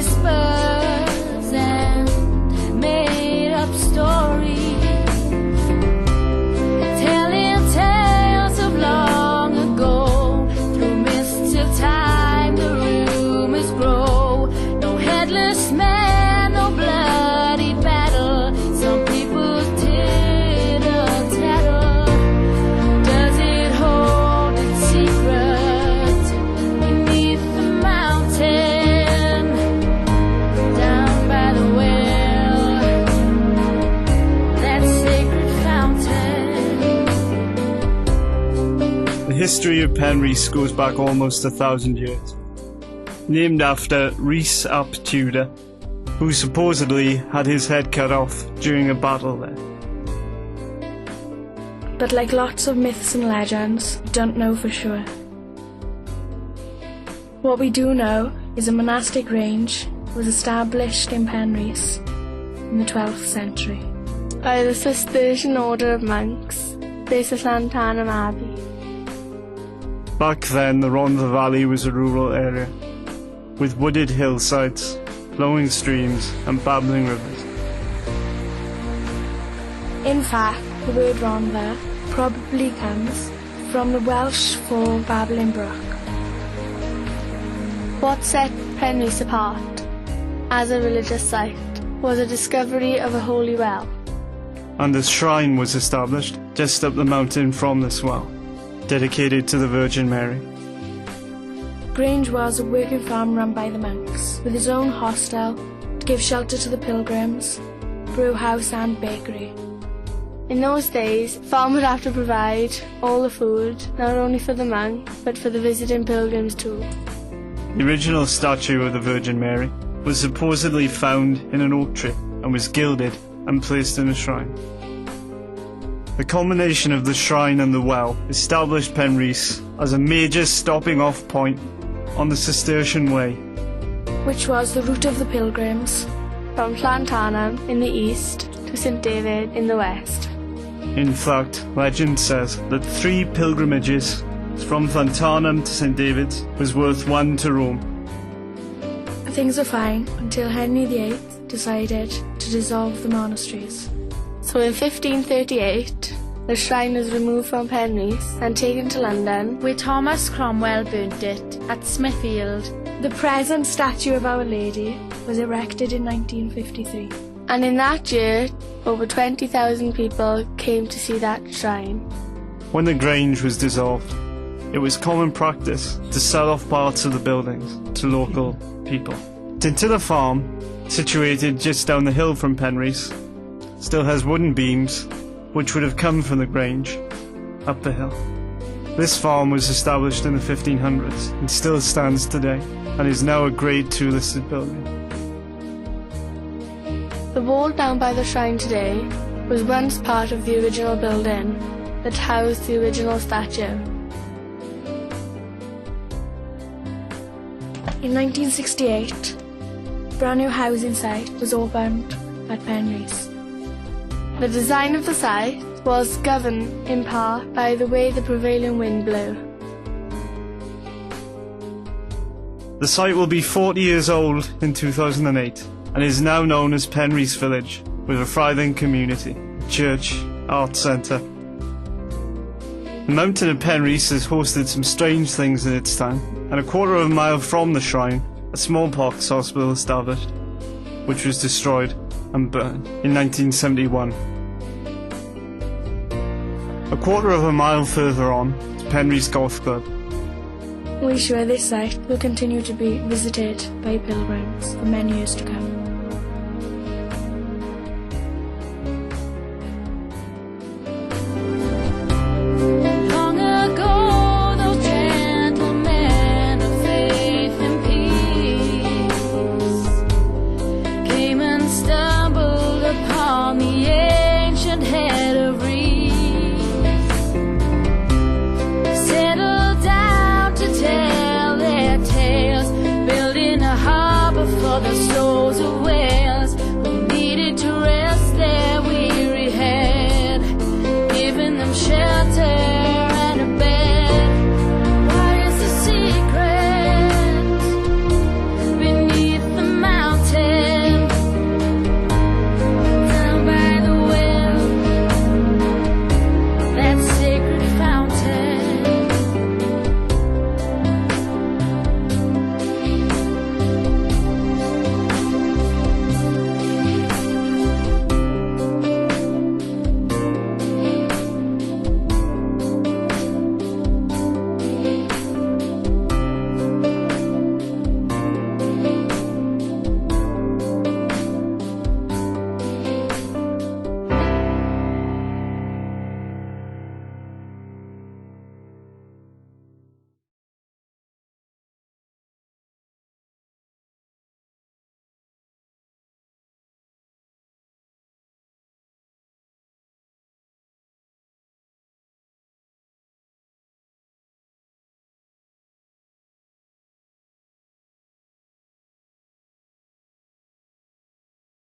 whispers and made-up stories, telling tales of long ago. Through mist till time the rumors grow. No headless man, no bloody battle. Some people's tittle-tattle. Does it hold its secret beneath the mountain, down by the well, that sacred fountain? The history of Penrhys goes back almost 1,000 years. Named after Rhys ap Tudor, who supposedly had his head cut off during a battle there. But like lots of myths and legends, we don't know for sure. What we do know is a monastic range was established in Penrhys in the 12th century by the Cistercian order of monks based at Llantarnam Abbey. Back then, the Rhondda Valley was a rural area, with wooded hillsides, flowing streams and babbling rivers. In fact, the word Rhondda probably comes from the Welsh for babbling brook. What set Penrhys apart as a religious site was a discovery of a holy well. And a shrine was established just up the mountain from this well, dedicated to the Virgin Mary. Grange was a working farm run by the monks, with his own hostel to give shelter to the pilgrims, brew house and bakery. In those days, the farm would have to provide all the food, not only for the monks, but for the visiting pilgrims too. The original statue of the Virgin Mary was supposedly found in an oak tree and was gilded and placed in a shrine. The culmination of the shrine and the well established Penrhys as a major stopping off point on the Cistercian Way, which was the route of the pilgrims from Llantarnam in the east to St David in the west. In fact, legend says that 3 pilgrimages from Llantarnam to St David's was worth 1 to Rome. Things were fine until Henry VIII decided to dissolve the monasteries. So in 1538, the shrine was removed from Penrhys and taken to London, where Thomas Cromwell burnt it at Smithfield. The present statue of Our Lady was erected in 1953. And in that year, over 20,000 people came to see that shrine. When the Grange was dissolved, it was common practice to sell off parts of the buildings to local people. Tintilla Farm, situated just down the hill from Penrhys, still has wooden beams which would have come from the Grange up the hill. This farm was established in the 1500s and still stands today and is now a Grade 2 listed building. The wall down by the shrine today was once part of the original building that housed the original statue. In 1968, a brand new housing site was opened at Penrhys. The design of the site was governed in part by the way the prevailing wind blew. The site will be 40 years old in 2008 and is now known as Penrhys Village, with a thriving community, church, arts centre. The mountain of Penrhys has hosted some strange things in its time, and a quarter of a mile from the shrine, a smallpox hospital established, which was destroyed and burned in 1971. A quarter of a mile further on is Penrhys Golf Club. We're sure this site will continue to be visited by pilgrims for many years to come. Long ago, those gentlemen of faith and peace came and stumbled upon the ancient head of Rhys. Settled down to tell their tales, building a harbor for the souls away.